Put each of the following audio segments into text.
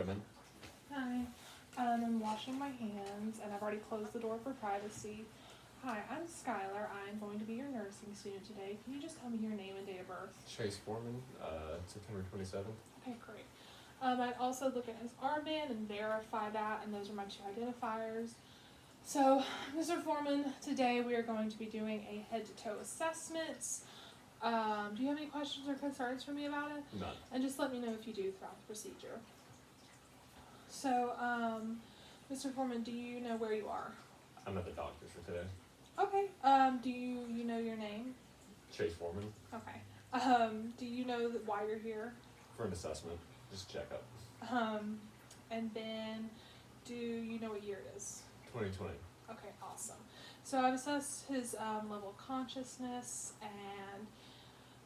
Come in. Hi. I'm washing my hands, and I've already closed the door for privacy. Hi, I'm Skylar. I'm going to be your nursing student today. Can you just tell me your name and date of birth? Chase Foreman, September 27th. Okay, great. I'd also look at his armband and verify that, and those are my two identifiers. So, Mr. Foreman, today we are going to be doing a head-to-toe assessment. Do you have any questions or concerns for me about it? None. And just let me know if you do throughout the procedure. So, Mr. Foreman, do you know where you are? I'm at the doctor's for today. Okay. Do you know your name? Chase Foreman. Okay. Do you know why you're here? For an assessment. Just check up. And then, do you know what year it is? 2020. Okay, awesome. So I've assessed his level of consciousness, and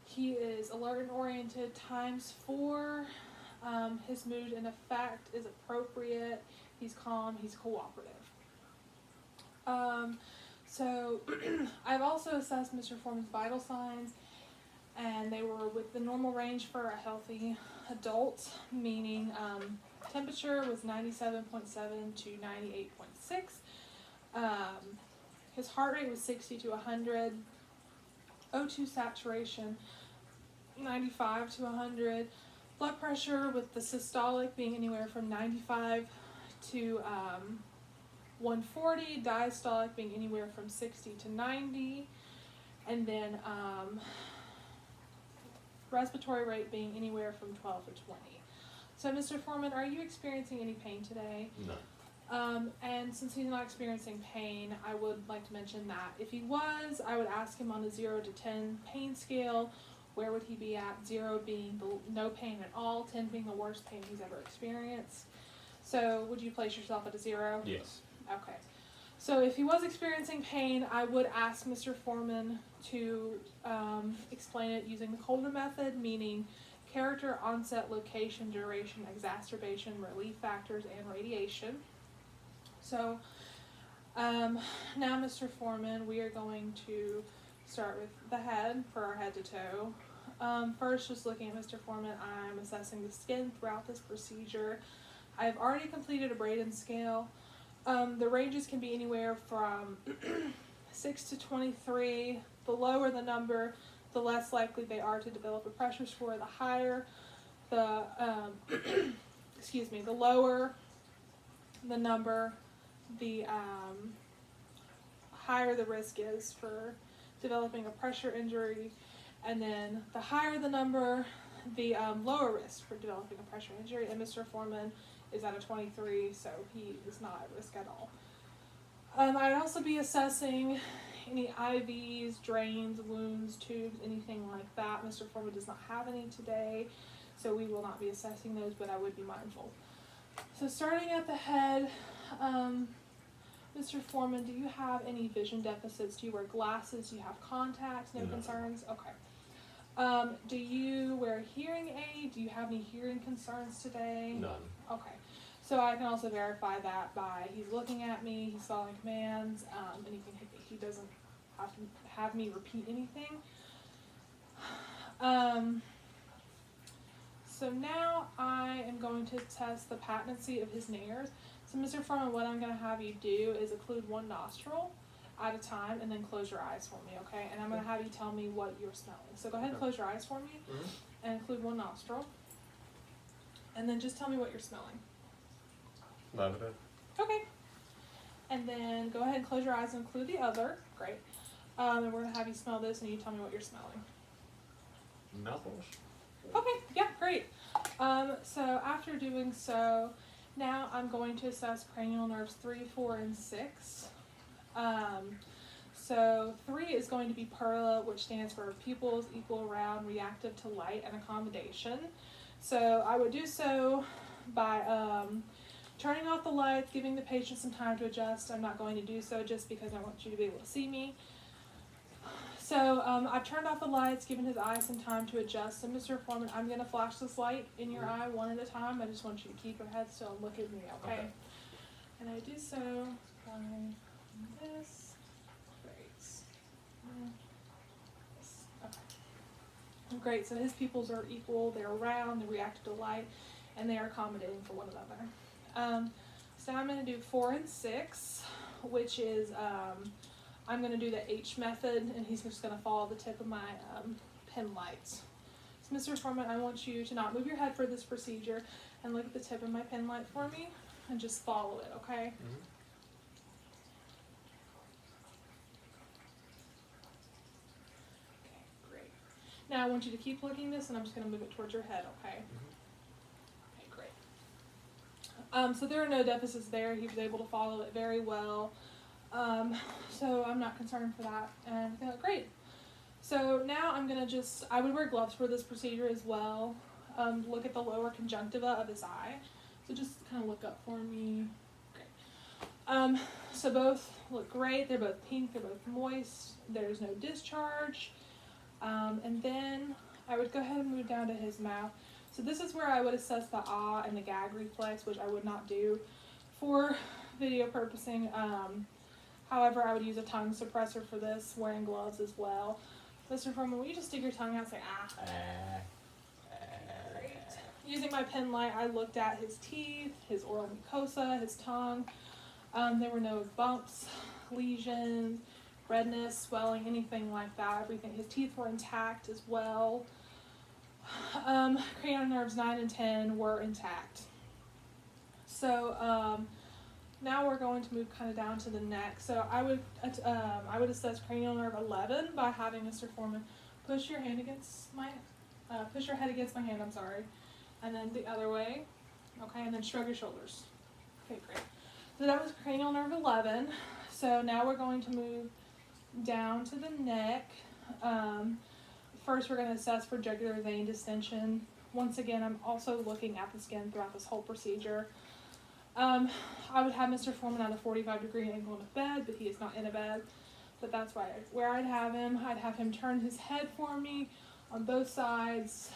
he is alert and oriented ×4. His mood and affect is appropriate. He's calm. He's cooperative. So I've also assessed Mr. Foreman's vital signs, and they were with the normal range for a healthy adult, meaning temperature was 97.7 to 98.6. His heart rate was 60 to 100. O2 saturation 95 to 100. Blood pressure with the systolic being anywhere from 95 to 140, diastolic being anywhere from 60 to 90, and then respiratory rate being anywhere from 12 to 20. So, Mr. Foreman, are you experiencing any pain today? No. And since he's not experiencing pain, I would like to mention that if he was, I would ask him on a 0 to 10 pain scale, where would he be at? 0 being no pain at all, 10 being the worst pain he's ever experienced. So, would you place yourself at a 0? Yes. Okay. So if he was experiencing pain, I would ask Mr. Foreman to explain it using the Colder method, meaning character, onset, location, duration, exacerbation, relief factors, and radiation. So now, Mr. Foreman, we are going to start with the head for our head to toe. First, just looking at Mr. Foreman, I'm assessing the skin throughout this procedure. I've already completed a Braden scale. The ranges can be anywhere from 6 to 23. The lower the number, the less likely they are to develop a pressure score. The higher the, the lower the number, the higher the risk is for developing a pressure injury. And then the higher the number, the lower risk for developing a pressure injury. And Mr. Foreman is at a 23, so he is not at risk at all. I'd also be assessing any IVs, drains, wounds, tubes, anything like that. Mr. Foreman does not have any today, so we will not be assessing those, but I would be mindful. So starting at the head, Mr. Foreman, do you have any vision deficits? Do you wear glasses? Do you have contacts? No concerns? Okay. Do you wear a hearing aid? Do you have any hearing concerns today? None. Okay. So I can also verify that by he's looking at me, he's following commands, and he doesn't have to have me repeat anything. So now I am going to test the patency of his nares. So Mr. Foreman, what I'm going to have you do is occlude one nostril at a time and then close your eyes for me, okay? And I'm going to have you tell me what you're smelling. So go ahead and close your eyes for me and occlude one nostril. And then just tell me what you're smelling. Lavender. Okay. And then go ahead and close your eyes and include the other. Great. And we're going to have you smell this and you tell me what you're smelling. Mouthwash. Okay, yeah, great. So after doing so, now I'm going to assess cranial nerves 3, 4, and 6. So 3 is going to be PERLA, which stands for pupils equal, round, reactive to light, and accommodation. So I would do so by turning off the lights, giving the patient some time to adjust. I'm not going to do so just because I want you to be able to see me. So I've turned off the lights, given his eye some time to adjust. And Mr. Foreman, I'm going to flash this light in your eye one at a time. I just want you to keep your head still and look at me, okay? And I do so by this. Great. Okay. Great, so his pupils are equal, they're round, they react to light, and they are accommodating for one another. So I'm going to do 4 and 6, which is, I'm going to do the H method, and he's just going to follow the tip of my pen lights. So Mr. Foreman, I want you to not move your head for this procedure and look at the tip of my pen light for me and just follow it, okay? Mm-hmm. Okay, great. Now I want you to keep looking this, and I'm just going to move it towards your head, okay? Okay, great. So there are no deficits there. He was able to follow it very well. So I'm not concerned for that, and great. So now I'm going to I would wear gloves for this procedure as well. Look at the lower conjunctiva of his eye. So just kind of look up for me. Great. So both look great. They're both pink. They're both moist. There's no discharge. And then I would go ahead and move down to his mouth. So this is where I would assess the ah and the gag reflex, which I would not do for video purposing. However, I would use a tongue suppressor for this, wearing gloves as well. Mr. Foreman, will you just stick your tongue out and say ah? Great. Using my pen light, I looked at his teeth, his oral mucosa, his tongue. There were no bumps, lesions, redness, swelling, anything like that. Everything. His teeth were intact as well. Cranial nerves 9 and 10 were intact. So now we're going to move kind of down to the neck. So I would assess cranial nerve 11 by having Mr. Foreman push your head against my hand. I'm sorry, and then the other way. Okay, and then shrug your shoulders. Okay, great. So that was cranial nerve 11. So now we're going to move down to the neck. First, we're going to assess for jugular vein distension. Once again, I'm also looking at the skin throughout this whole procedure. I would have Mr. Foreman at a 45-degree angle in a bed, but he is not in a bed. But that's where I'd have him turn his head for me on both sides,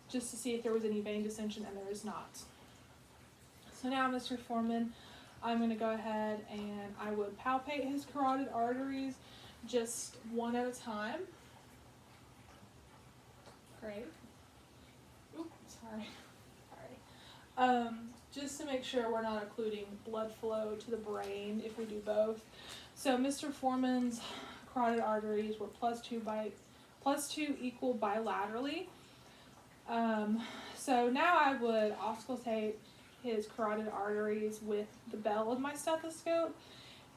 just to see if there was any vein distension, and there is not. So now, Mr. Foreman, I'm going to go ahead and I would palpate his carotid arteries just one at a time. Great. Oops, sorry. Just to make sure we're not occluding blood flow to the brain if we do both. So Mr. Foreman's carotid arteries were +2 equal bilaterally. So now I would auscultate his carotid arteries with the bell of my stethoscope,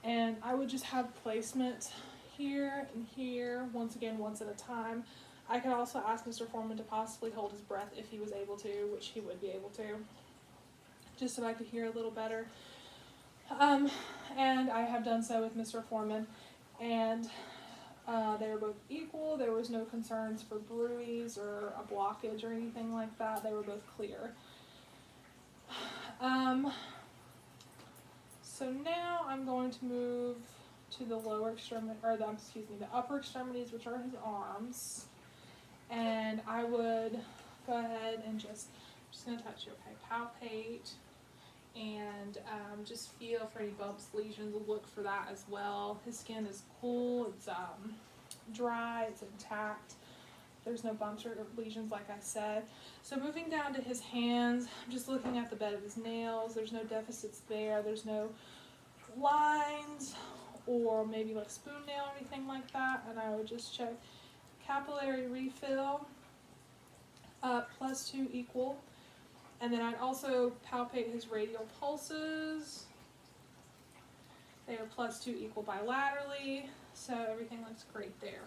and I would just have placement here and here, once at a time. I could also ask Mr. Foreman to possibly hold his breath if he was able to, which he would be able to, just so I could hear a little better. And I have done so with Mr. Foreman, and they were both equal. There was no concerns for bruise or a blockage or anything like that. They were both clear. So now I'm going to move to the lower extremity, or the upper extremities, which are his arms. And I would go ahead and I'm just going to touch you, okay? Palpate and just feel for any bumps, lesions. Look for that as well. His skin is cool, it's dry, it's intact. There's no bumps or lesions, like I said. So moving down to his hands, I'm just looking at the bed of his nails. There's no deficits there. There's no lines or maybe like spoon nail or anything like that. And I would just check capillary refill, +2 equal. And then I'd also palpate his radial pulses. They are +2 equal bilaterally. So everything looks great there.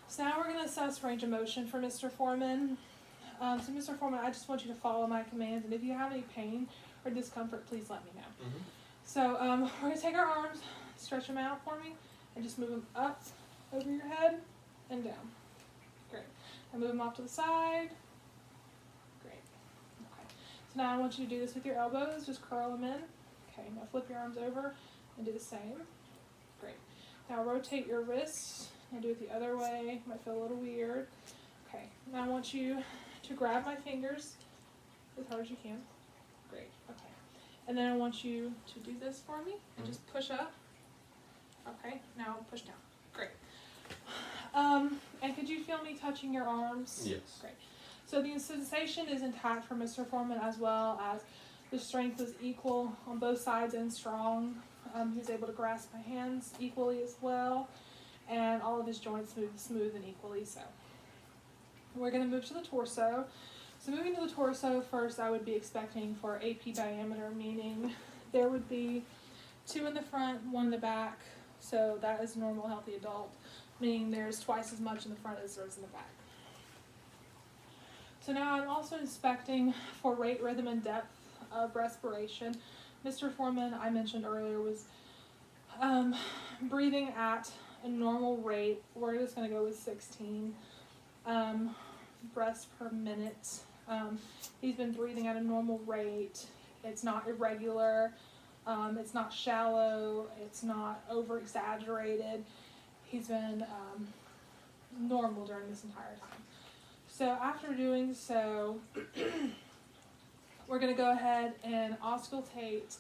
So now we're going to assess range of motion for Mr. Foreman. So Mr. Foreman, I just want you to follow my commands, and if you have any pain or discomfort, please let me know. Mm-hmm. So we're going to take our arms, stretch them out for me, and just move them up over your head and down. Great. And move them off to the side. Great. Okay. So now I want you to do this with your elbows. Just curl them in. Okay. Now flip your arms over and do the same. Great. Now rotate your wrists. I'll do it the other way. Might feel a little weird. Okay. Now I want you to grab my fingers as hard as you can. Great. Okay. And then I want you to do this for me and just push up. Okay. Now push down. Great. And could you feel me touching your arms? Yes. Great. So the sensation is intact for Mr. Foreman, as well as the strength is equal on both sides and strong. He's able to grasp my hands equally as well, and all of his joints move smooth and equally so. We're going to move to the torso. So moving to the torso, first I would be expecting for AP diameter, meaning there would be 2 in the front, 1 in the back. So that is a normal, healthy adult, meaning there's twice as much in the front as there is in the back. So now I'm also inspecting for rate, rhythm, and depth of respiration. Mr. Foreman, I mentioned earlier, was breathing at a normal rate. We're just going to go with 16 breaths per minute. He's been breathing at a normal rate. It's not irregular. It's not shallow. It's not over-exaggerated. He's been normal during this entire time. So after doing so, we're going to go ahead and auscultate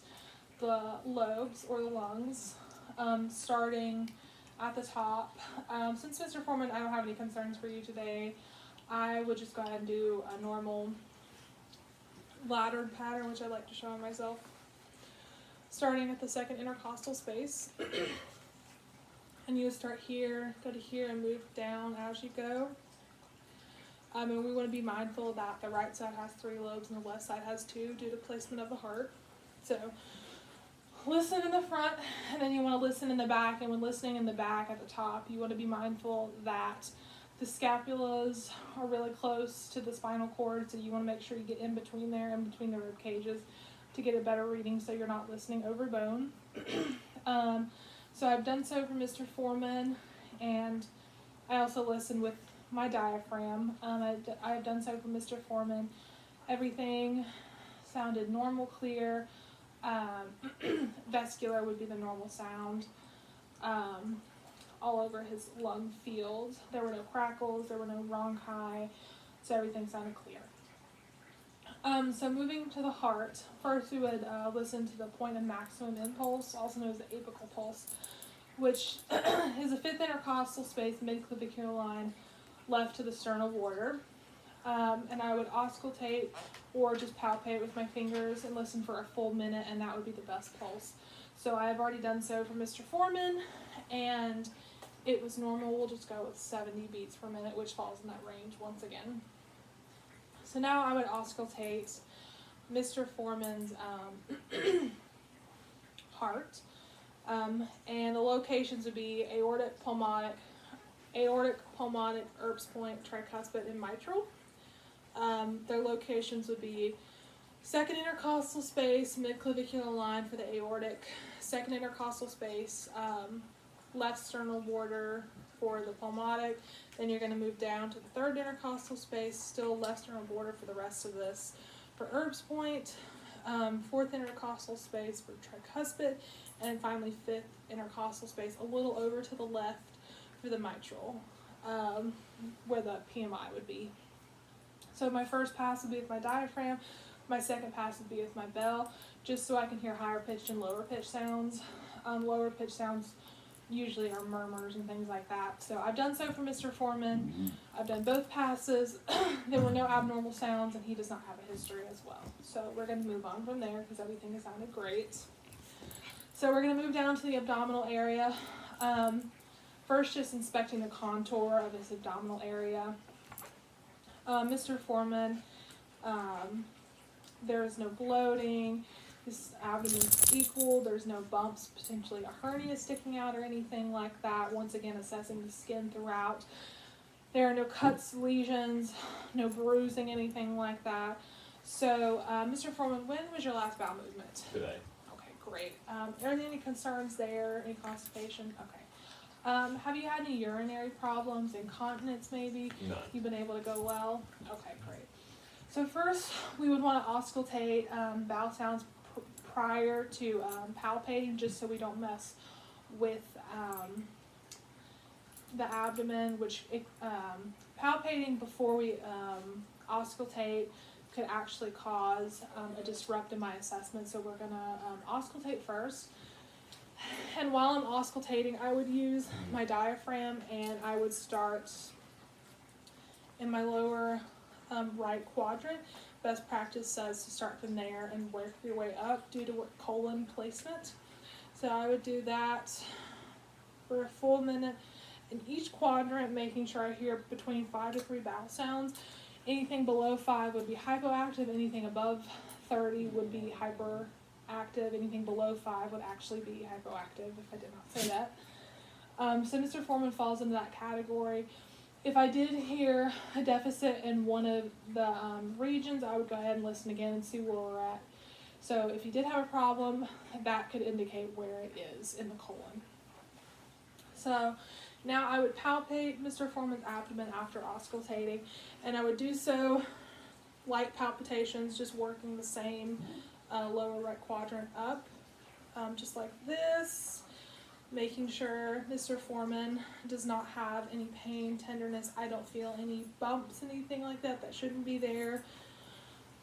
the lobes or the lungs, starting at the top. Since Mr. Foreman, I don't have any concerns for you today, I would just go ahead and do a normal laddered pattern, which I like to show on myself. Starting at the second intercostal space. And you start here, go to here, and move down as you go. And we want to be mindful that the right side has 3 lobes and the left side has 2 due to placement of the heart. So listen in the front, and then you want to listen in the back. And when listening in the back at the top, you want to be mindful that the scapulas are really close to the spinal cord, so you want to make sure you get in between there, in between the rib cages, to get a better reading so you're not listening over bone. So I've done so for Mr. Foreman, and I also listened with my diaphragm. I have done so for Mr. Foreman. Everything sounded normal, clear. Vascular would be the normal sound. All over his lung field. There were no crackles, there were no bronchi, so everything sounded clear. So moving to the heart, first we would listen to the point of maximum impulse, also known as the apical pulse, which is a 5th intercostal space, mid-clavicular line, left to the sternal border. And I would auscultate or just palpate with my fingers and listen for a full minute, and that would be the best pulse. So I have already done so for Mr. Foreman, and it was normal. We'll just go with 70 beats per minute, which falls in that range once again. So now I would auscultate Mr. Foreman's heart, and the locations would be aortic, pulmonic, Erb's point, tricuspid, and mitral. Their locations would be 2nd intercostal space, mid-clavicular line for the aortic, 2nd intercostal space, left sternal border for the pulmonic. Then you're going to move down to the 3rd intercostal space, still left sternal border for the rest of this for Erb's point, 4th intercostal space for tricuspid, and finally 5th intercostal space a little over to the left for the mitral, where the PMI would be. So my first pass would be with my diaphragm, my second pass would be with my bell, just so I can hear higher pitched and lower pitched sounds. Lower pitched sounds usually are murmurs and things like that. So I've done so for Mr. Foreman. I've done both passes. There were no abnormal sounds, and he does not have a history as well. So we're going to move on from there because everything has sounded great. So we're going to move down to the abdominal area. First, just inspecting the contour of his abdominal area. Mr. Foreman, there is no bloating. His abdomen is equal. There's no bumps, potentially a hernia sticking out or anything like that. Once again, assessing the skin throughout. There are no cuts, lesions, no bruising, anything like that. So, Mr. Foreman, when was your last bowel movement? Today. Okay, great. Are there any concerns there? Any constipation? Okay. Have you had any urinary problems, incontinence maybe? None. You've been able to go well? Okay, great. So first, we would want to auscultate bowel sounds prior to palpating, just so we don't mess with the abdomen, which palpating before we auscultate could actually cause a disrupt in my assessment. So we're going to auscultate first. And while I'm auscultating, I would use my diaphragm, and I would start in my lower right quadrant. Best practice says to start from there and work your way up due to colon placement. So I would do that for a full minute in each quadrant, making sure I hear between 5 to 3 vowel sounds. Anything below 5 would be hypoactive, anything above 30 would be hyperactive, anything below 5 would actually be hypoactive, if I did not say that. So Mr. Foreman falls into that category. If I did hear a deficit in one of the regions, I would go ahead and listen again and see where we're at. So if you did have a problem, that could indicate where it is in the colon. So now I would palpate Mr. Foreman's abdomen after auscultating, and I would do so light palpitations, just working the same lower right quadrant up, just like this, making sure Mr. Foreman does not have any pain, tenderness. I don't feel any bumps, anything like that. That shouldn't be there.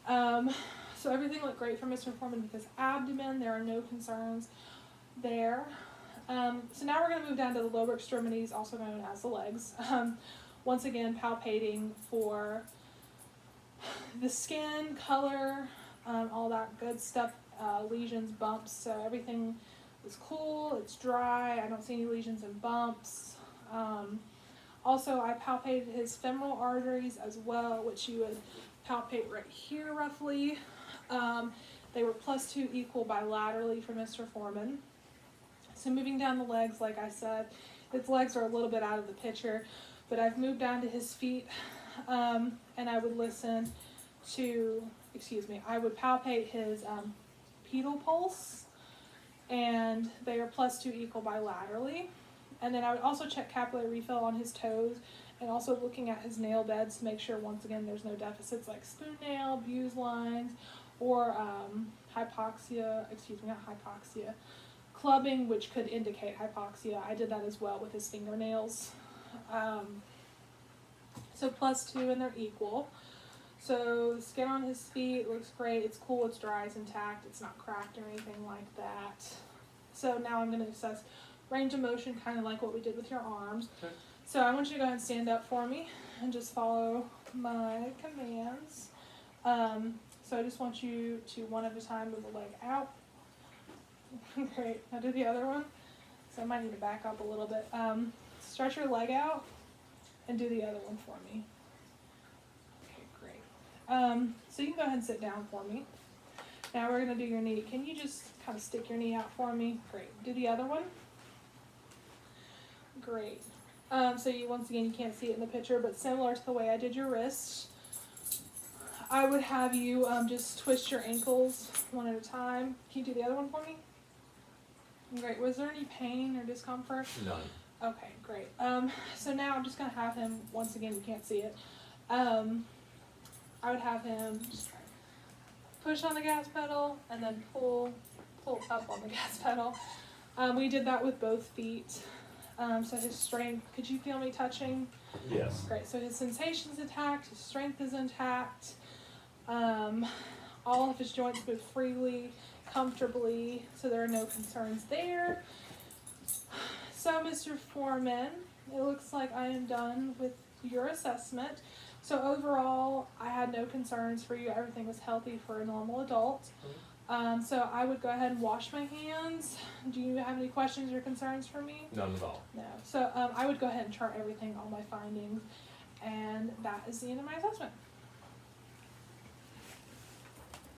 So everything looked great for Mr. Foreman with his abdomen. There are no concerns there. So now we're going to move down to the lower extremities, also known as the legs. Once again, palpating for the skin, color, all that good stuff, lesions, bumps. So everything is cool, it's dry, I don't see any lesions and bumps. Also, I palpated his femoral arteries as well, which you would palpate right here roughly. They were +2 equal bilaterally for Mr. Foreman. So moving down the legs, like I said, his legs are a little bit out of the picture, but I've moved down to his feet, and I would listen to, I would palpate his pedal pulse, and they are +2 equal bilaterally. And then I would also check capillary refill on his toes, and also looking at his nail beds to make sure, once again, there's no deficits like spoon nail, Buse lines, or clubbing, which could indicate hypoxia. I did that as well with his fingernails. So +2, and they're equal. So the skin on his feet looks great. It's cool, it's dry, it's intact, it's not cracked or anything like that. So now I'm going to assess range of motion, kind of like what we did with your arms. Okay. So I want you to go ahead and stand up for me and just follow my commands. So I just want you to, one at a time, move the leg out. Great. Now do the other one. So I might need to back up a little bit. Stretch your leg out and do the other one for me. Okay, great. So you can go ahead and sit down for me. Now we're going to do your knee. Can you just kind of stick your knee out for me? Great. Do the other one. Great. So you, once again, you can't see it in the picture, but similar to the way I did your wrists, I would have you just twist your ankles one at a time. Can you do the other one for me? Great. Was there any pain or discomfort? None. Okay, great. So now I'm just going to have him, once again, you can't see it. I would have him just push on the gas pedal and then pull up on the gas pedal. We did that with both feet. So his strength, could you feel me touching? Yes. Great. So his sensation's intact, his strength is intact. All of his joints move freely, comfortably, so there are no concerns there. So Mr. Foreman, it looks like I am done with your assessment. So overall, I had no concerns for you. Everything was healthy for a normal adult. So I would go ahead and wash my hands. Do you have any questions or concerns for me? None at all. No. So I would go ahead and chart everything, all my findings, and that is the end of my assessment.